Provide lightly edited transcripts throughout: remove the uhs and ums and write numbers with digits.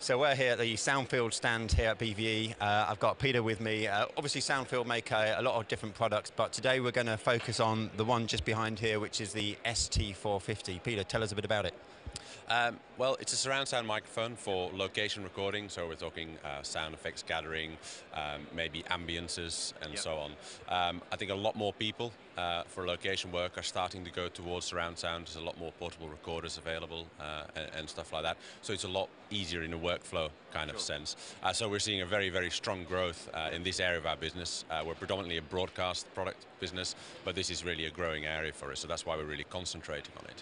So we're here at the SoundField stand here at BVE. I've got Pieter with me. Obviously SoundField make a lot of different products, but today we're going to focus on the one just behind here, which is the ST450. Pieter, tell us a bit about it. Well, it's a surround sound microphone for location recording, so we're talking sound effects gathering, maybe ambiances and so on. I think a lot more people for location work are starting to go towards surround sound. There's a lot more portable recorders available and stuff like that, so it's a lot easier in a workflow kind of sense. So we're seeing a very, very strong growth in this area of our business. We're predominantly a broadcast product business, but this is really a growing area for us, so that's why we're really concentrating on it.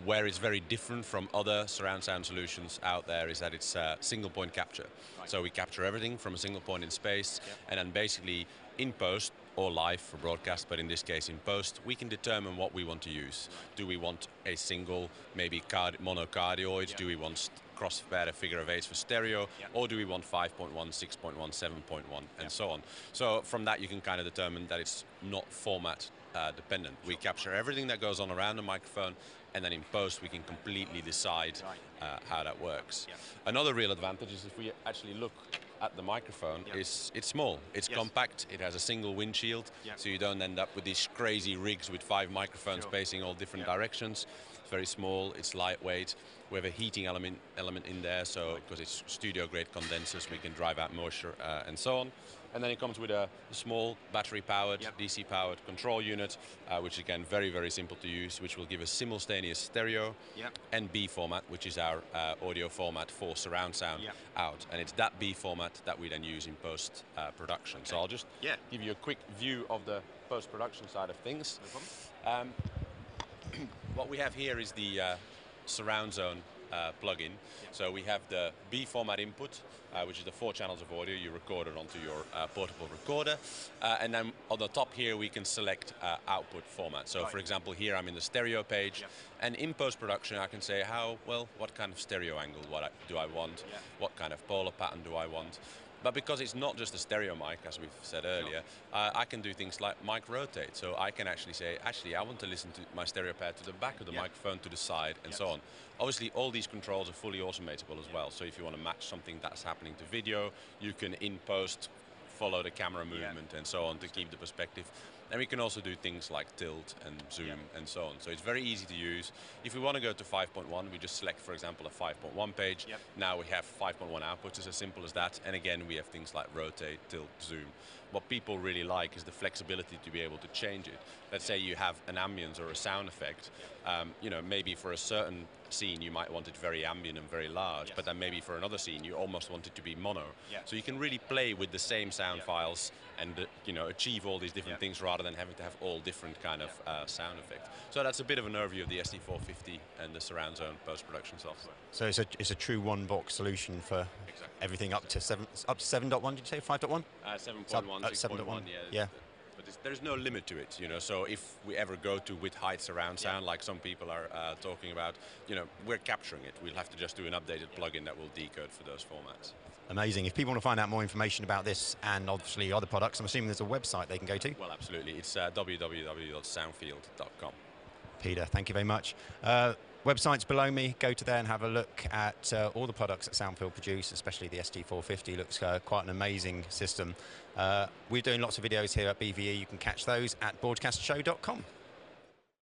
Where it's very different from other surround sound solutions out there is that it's single point capture. Right. So we capture everything from a single point in space, and then basically in post or live for broadcast, but in this case in post, we can determine what we want to use. Right. Do we want a single, maybe monocardioid? Do we want crossfade figure of 8 for stereo, or do we want 5.1, 6.1, 7.1, and so on. So from that you can kind of determine that it's not format dependent. We capture everything that goes on around the microphone, and then in post we can completely decide how that works. Another real advantage is if we actually look at the microphone, is it's small, it's compact, it has a single windshield, so you don't end up with these crazy rigs with 5 microphones facing all different directions. It's very small, it's lightweight. We have a heating element in there, so because it's studio grade condensers, we can drive out moisture and so on. And then it comes with a small battery-powered, DC-powered control unit, which again, very, very simple to use, which will give us simultaneous stereo and B format, which is our audio format for surround sound out. And it's that B format that we then use in post-production. So I'll just give you a quick view of the post-production side of things. No problem. What we have here is the surround zone plugin. So we have the B format input, which is the 4 channels of audio you record it onto your portable recorder, and then on the top here we can select output format. So for example, here I'm in the stereo page, and in post-production I can say what kind of stereo angle do I want, what kind of polar pattern do I want. But because it's not just a stereo mic, as we've said earlier, I can do things like mic rotate. So I can actually say, I want to listen to my stereo pair to the back of the microphone, to the side, and so on. Obviously, all these controls are fully automatable as well. So if you want to match something that's happening to video, you can in post follow the camera movement and so on to keep the perspective. And we can also do things like tilt and zoom and so on. So it's very easy to use. If we want to go to 5.1, we just select, for example, a 5.1 page. Now we have 5.1 outputs. It's as simple as that. And again, we have things like rotate, tilt, zoom. What people really like is the flexibility to be able to change it. Let's say you have an ambience or a sound effect. You know, maybe for a certain scene you might want it very ambient and very large, but then maybe for another scene you almost want it to be mono. So you can really play with the same sound files and you know, achieve all these different things rather than having to have all different kind of sound effects. So that's a bit of an overview of the ST450 and the surround zone post-production software. So it's a true one-box solution for everything up to 7.1. Did you say 5.1? 7.1, 6.1. Yeah. But there's no limit to it, you know. So if we ever go to width height surround sound, like some people are talking about, you know, we're capturing it. We'll have to just do an updated plugin that will decode for those formats. Amazing. If people want to find out more information about this and obviously other products, I'm assuming there's a website they can go to. Well, absolutely. It's www.soundfield.com. Pieter, thank you very much. Website's below me. Go to there and have a look at all the products that SoundField produce, especially the ST450. Looks quite an amazing system. We're doing lots of videos here at BVE. You can catch those at broadcastshow.com.